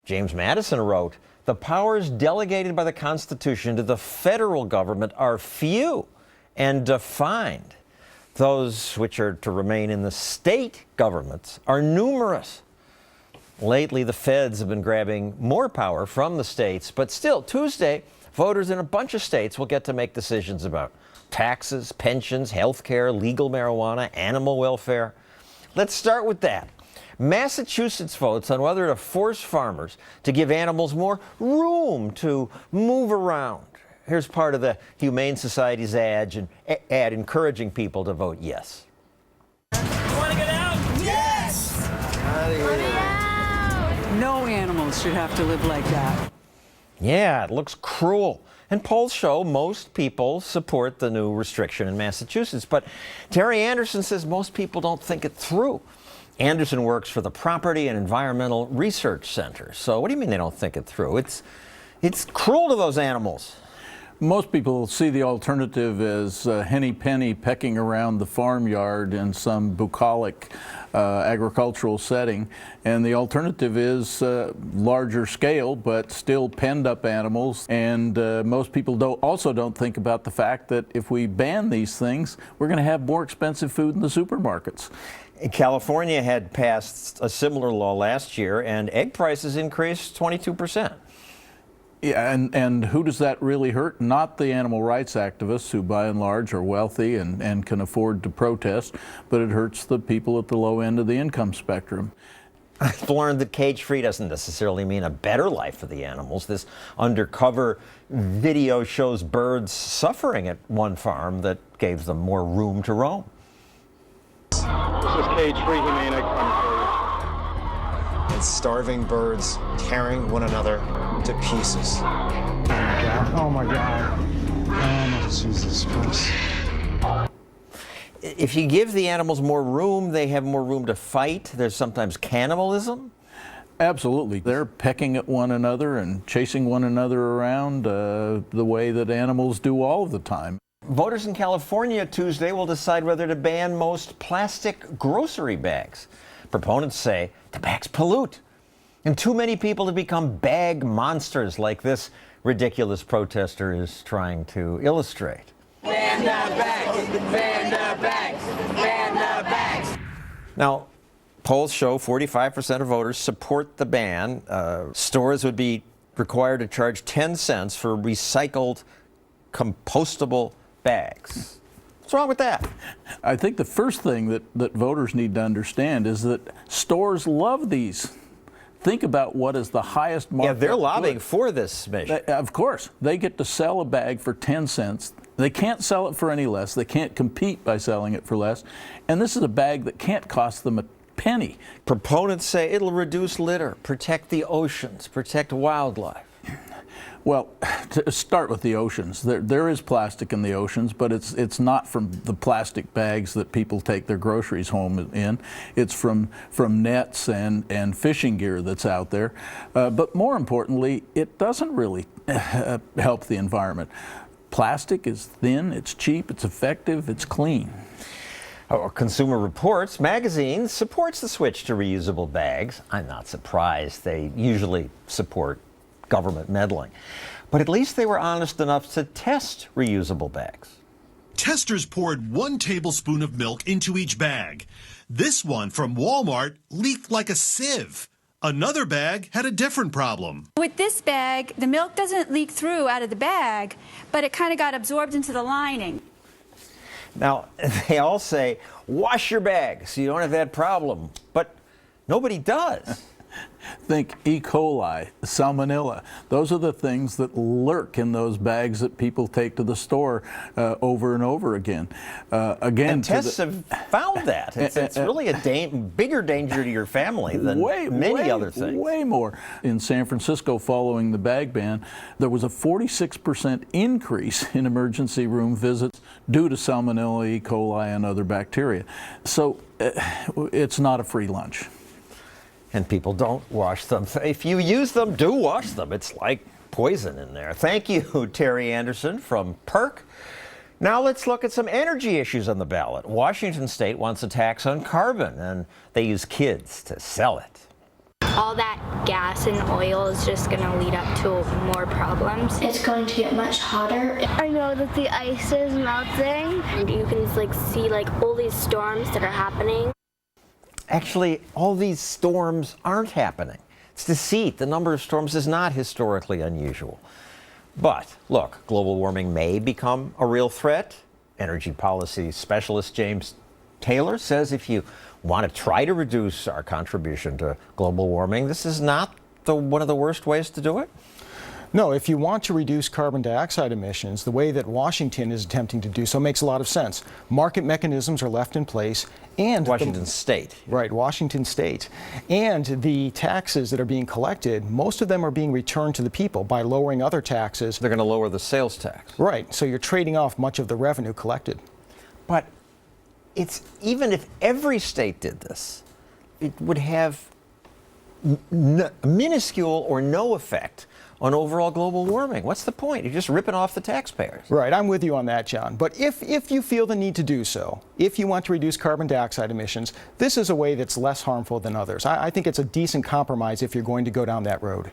James Madison wrote, "The powers delegated by the Constitution to the federal government are few and defined. Those which are to remain in the state governments are numerous." Lately, the feds have been grabbing more power from the states, but still, Tuesday, voters in a bunch of states will get to make decisions about taxes, pensions, health care, legal marijuana, animal welfare. Let's start with that. Massachusetts votes on whether to force farmers to give animals more room to move around. Here's part of the Humane Society's ad encouraging people to vote yes. You want to get out? Yes! No animals should have to live like that. Yeah, it looks cruel. And polls show most people support the new restriction in Massachusetts. But Terry Anderson says most people don't think it through. Anderson works for the Property and Environmental Research Center. So what do you mean they don't think it through? It's cruel to those animals. Most people see the alternative as Henny Penny pecking around the farmyard in some bucolic agricultural setting, and the alternative is larger scale but still penned up animals. And most people also don't think about the fact that if we ban these things, we're going to have more expensive food in the supermarkets. California had passed a similar law last year, and egg prices increased 22%. Yeah, and who does that really hurt? Not the animal rights activists, who by and large are wealthy and can afford to protest, but it hurts the people at the low end of the income spectrum. I've learned that cage-free doesn't necessarily mean a better life for the animals. This undercover video shows birds suffering at one farm that gave them more room to roam. This is cage-free humane egg farm. It's starving birds tearing one another to pieces. Oh my God. Oh, Jesus Christ. If you give the animals more room, they have more room to fight. There's sometimes cannibalism. Absolutely. They're pecking at one another and chasing one another around the way that animals do all of the time. Voters in California Tuesday will decide whether to ban most plastic grocery bags. Proponents say the bags pollute, and too many people have become bag monsters like this ridiculous protester is trying to illustrate. Ban the bags! Ban the bags! Ban the bags! Now, polls show 45% of voters support the ban. Stores would be required to charge 10 cents for recycled, compostable bags. What's wrong with that? I think the first thing that voters need to understand is that stores love these. Think about what is the highest market. Yeah, they're lobbying for this measure. Of course. They get to sell a bag for 10 cents. They can't sell it for any less. They can't compete by selling it for less. And this is a bag that can't cost them a penny. Proponents say it'll reduce litter, protect the oceans, protect wildlife. Well, to start with the oceans, there is plastic in the oceans, but it's not from the plastic bags that people take their groceries home in. It's from nets and fishing gear that's out there. But more importantly, it doesn't really help the environment. Plastic is thin, it's cheap, it's effective, it's clean. Consumer Reports magazine supports the switch to reusable bags. I'm not surprised. They usually support government meddling. But at least they were honest enough to test reusable bags. Testers poured 1 tablespoon of milk into each bag. This one from Walmart leaked like a sieve. Another bag had a different problem. With this bag, the milk doesn't leak through out of the bag, but it kind of got absorbed into the lining. Now, they all say, wash your bag so you don't have that problem. But nobody does. Think E. coli, salmonella. Those are the things that lurk in those bags that people take to the store over and over again. And tests have found that. It's really a bigger danger to your family than many other things. Way more. In San Francisco, following the bag ban, there was a 46% increase in emergency room visits due to salmonella, E. coli, and other bacteria. So it's not a free lunch. And people don't wash them. If you use them, do wash them. It's like poison in there. Thank you, Terry Anderson from PERC. Now let's look at some energy issues on the ballot. Washington State wants a tax on carbon, and they use kids to sell it. all that gas and oil is just going to lead up to more problems. It's going to get much hotter. I know that the ice is melting. And you can see all these storms that are happening. Actually, all these storms aren't happening. It's deceit. The number of storms is not historically unusual. But look, global warming may become a real threat. Energy policy specialist James Taylor says if you want to try to reduce our contribution to global warming, this is not one of the worst ways to do it. No, if you want to reduce carbon dioxide emissions, the way that Washington is attempting to do so makes a lot of sense. Market mechanisms are left in place, and Washington State. Right, Washington State. And the taxes that are being collected, most of them are being returned to the people by lowering other taxes. They're going to lower the sales tax. Right, so you're trading off much of the revenue collected. But even if every state did this, it would have minuscule or no effect on overall global warming. What's the point? You're just ripping off the taxpayers. Right, I'm with you on that, John. But if you feel the need to do so, if you want to reduce carbon dioxide emissions, this is a way that's less harmful than others. I think it's a decent compromise if you're going to go down that road.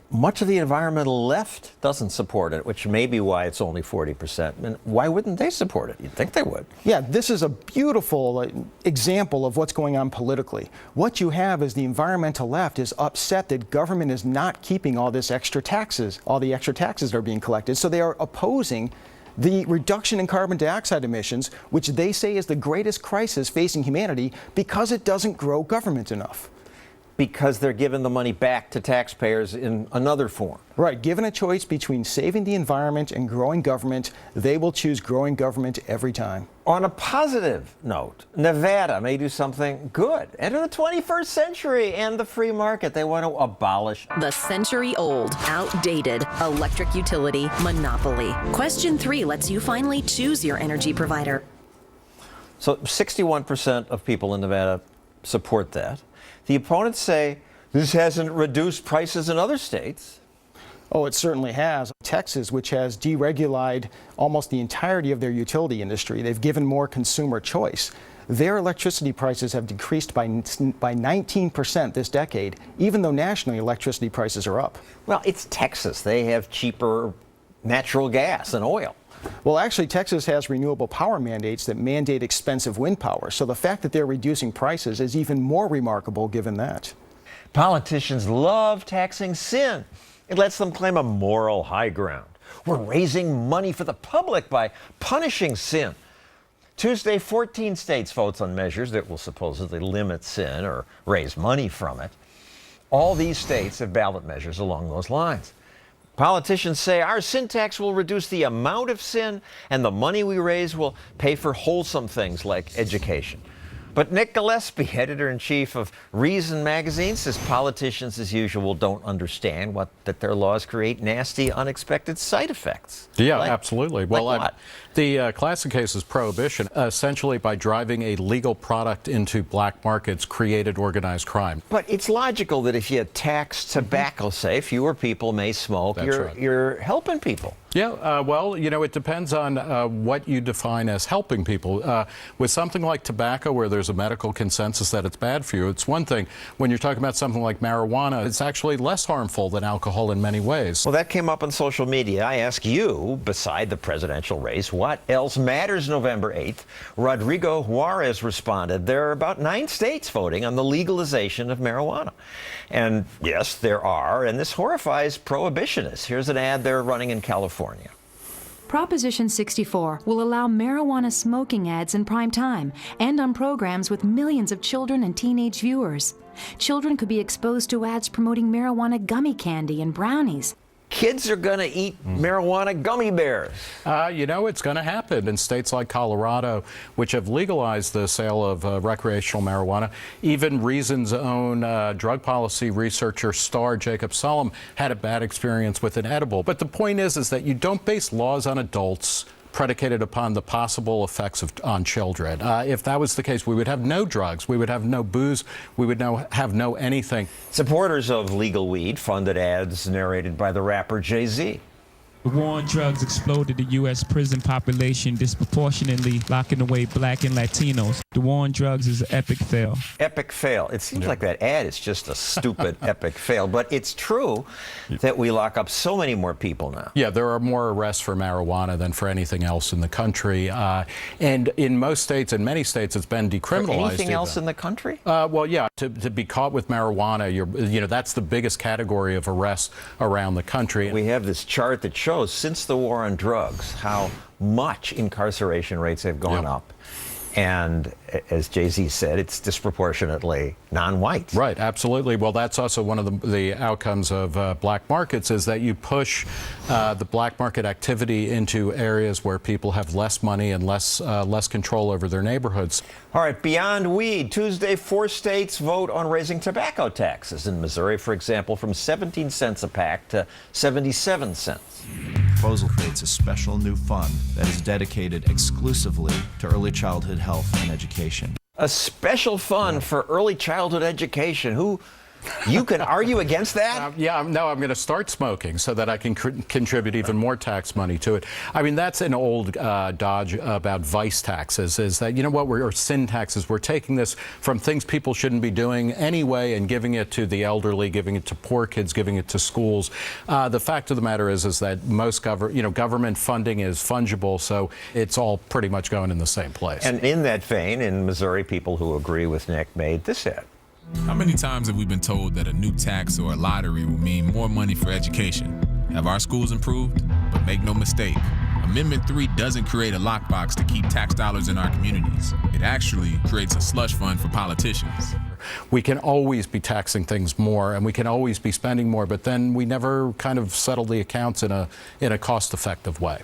Much of the environmental left doesn't support it, which may be why it's only 40%. And why wouldn't they support it? You'd think they would. Yeah, this is a beautiful example of what's going on politically. What you have is the environmental left is upset that government is not keeping all the extra taxes that are being collected. So they are opposing the reduction in carbon dioxide emissions, which they say is the greatest crisis facing humanity because it doesn't grow government enough. Because they're giving the money back to taxpayers in another form. Right. Given a choice between saving the environment and growing government, they will choose growing government every time. On a positive note, Nevada may do something good. Enter the 21st century and the free market. They want to abolish the century-old, outdated electric utility monopoly. Question 3 lets you finally choose your energy provider. So 61% of people in Nevada support that. The opponents say this hasn't reduced prices in other states. Oh, it certainly has. Texas, which has deregulated almost the entirety of their utility industry, they've given more consumer choice. Their electricity prices have decreased by 19% this decade, even though nationally electricity prices are up. Well, it's Texas. They have cheaper natural gas and oil. Well, actually, Texas has renewable power mandates that mandate expensive wind power. So the fact that they're reducing prices is even more remarkable given that. Politicians love taxing sin. It lets them claim a moral high ground. We're raising money for the public by punishing sin. Tuesday, 14 states votes on measures that will supposedly limit sin or raise money from it. All these states have ballot measures along those lines. Politicians say our sin tax will reduce the amount of sin, and the money we raise will pay for wholesome things like education. But Nick Gillespie, editor-in-chief of Reason magazine, says politicians, as usual, don't understand that their laws create nasty, unexpected side effects. Yeah, absolutely. Well, the classic case is prohibition. Essentially, by driving a legal product into black markets, created organized crime. But it's logical that if you tax tobacco, say, fewer people may smoke. You're helping people. Yeah, well, you know, it depends on what you define as helping people. With something like tobacco, where there's a medical consensus that it's bad for you, it's one thing. When you're talking about something like marijuana, it's actually less harmful than alcohol in many ways. Well, that came up on social media. I ask you, beside the presidential race, what else matters November 8th? Rodrigo Juarez responded, there are about 9 states voting on the legalization of marijuana. And yes, there are, and this horrifies prohibitionists. Here's an ad they're running in California. Proposition 64 will allow marijuana smoking ads in prime time and on programs with millions of children and teenage viewers. Children could be exposed to ads promoting marijuana gummy candy and brownies. Kids are going to eat marijuana gummy bears. You know, it's going to happen in states like Colorado, which have legalized the sale of recreational marijuana. Even Reason's own drug policy researcher, Star Jacob Sullum, had a bad experience with an edible. But the point is that you don't base laws on adults predicated upon the possible effects on children. If that was the case, we would have no drugs, we would have no booze, we would have no anything. Supporters of legal weed funded ads narrated by the rapper Jay-Z. The war on drugs exploded the U.S. prison population disproportionately, locking away black and Latinos. The war on drugs is an epic fail. Epic fail. It seems like that ad is just a stupid epic fail, but it's true that we lock up so many more people now. Yeah, there are more arrests for marijuana than for anything else in the country. And in most states, in many states, it's been decriminalized. For anything else in the country? Well, yeah, to be caught with marijuana, that's the biggest category of arrests around the country. We have this chart that shows since the war on drugs how much incarceration rates have gone up. And as Jay-Z said, it's disproportionately non-white. Right, absolutely. Well, that's also one of the outcomes of black markets is that you push the black market activity into areas where people have less money and less control over their neighborhoods. All right, beyond weed, Tuesday, 4 states vote on raising tobacco taxes. In Missouri, for example, from 17 cents a pack to 77 cents. The proposal creates a special new fund that is dedicated exclusively to early childhood health and education. A special fund for early childhood education. You can argue against that? I'm going to start smoking so that I can contribute even more tax money to it. I mean, that's an old dodge about vice taxes, is that, or sin taxes. We're taking this from things people shouldn't be doing anyway and giving it to the elderly, giving it to poor kids, giving it to schools. The fact of the matter is that most government funding is fungible, so it's all pretty much going in the same place. And in that vein, in Missouri, people who agree with Nick made this ad. How many times have we been told that a new tax or a lottery will mean more money for education? Have our schools improved? But make no mistake, Amendment 3 doesn't create a lockbox to keep tax dollars in our communities. It actually creates a slush fund for politicians. We can always be taxing things more and we can always be spending more, but then we never kind of settle the accounts in a cost-effective way.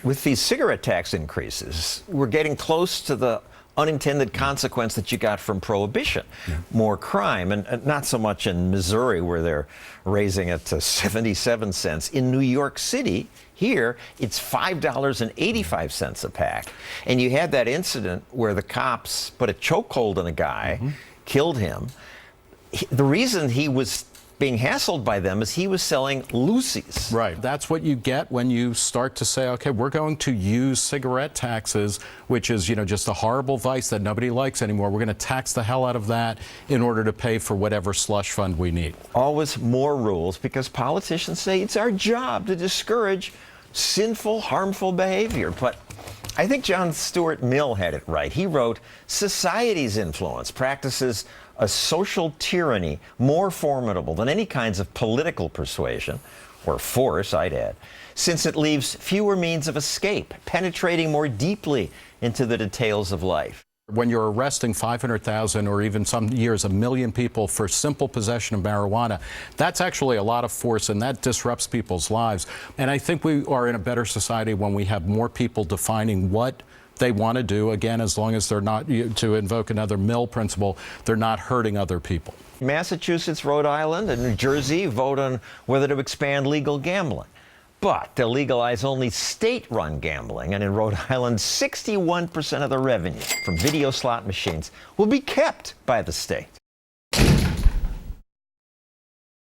With these cigarette tax increases, we're getting close to the unintended consequence that you got from Prohibition. More crime, and not so much in Missouri where they're raising it to 77 cents. In New York City, here, it's $5.85 a pack. And you had that incident where the cops put a chokehold on a guy, killed him. The reason he was being hassled by them is he was selling loosies. Right. That's what you get when you start to say, okay, we're going to use cigarette taxes, which is, just a horrible vice that nobody likes anymore. We're going to tax the hell out of that in order to pay for whatever slush fund we need. Always more rules because politicians say it's our job to discourage sinful, harmful behavior. But I think John Stuart Mill had it right. He wrote, society's influence practices a social tyranny more formidable than any kinds of political persuasion, or force, I'd add, since it leaves fewer means of escape, penetrating more deeply into the details of life. When you're arresting 500,000 or even some years 1 million people for simple possession of marijuana, that's actually a lot of force and that disrupts people's lives. And I think we are in a better society when we have more people defining what they want to do, again, as long as they're not, to invoke another Mill principle, they're not hurting other people. Massachusetts, Rhode Island, and New Jersey vote on whether to expand legal gambling. But they'll legalize only state-run gambling, and in Rhode Island, 61% of the revenue from video slot machines will be kept by the state.